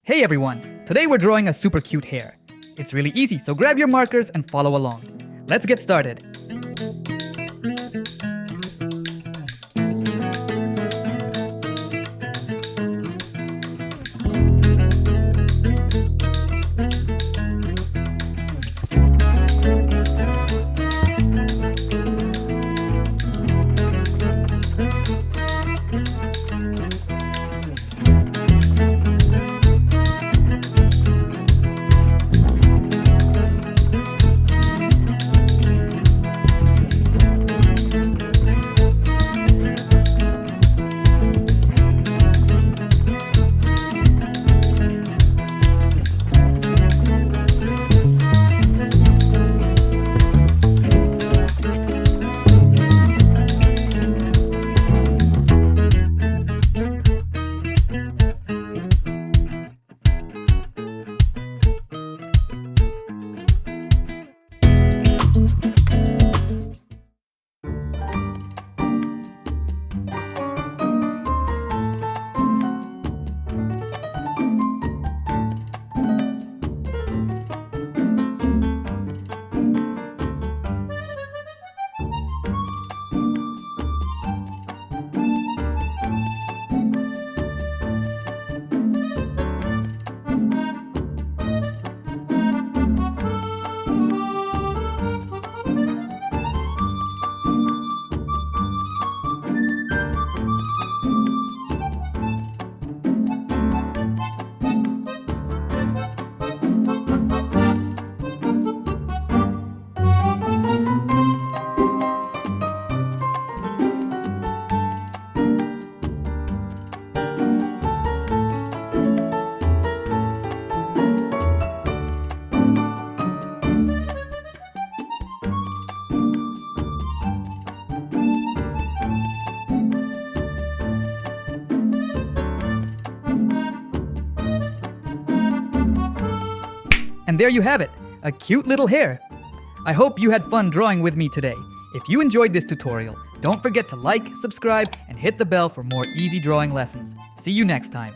Hey everyone! Today we're drawing a super cute hare. It's really easy, so grab your markers and follow along. Let's get started. And there you have it, a cute little hare. I hope you had fun drawing with me today. If you enjoyed this tutorial, don't forget to like, subscribe, and hit the bell for more easy drawing lessons. See you next time.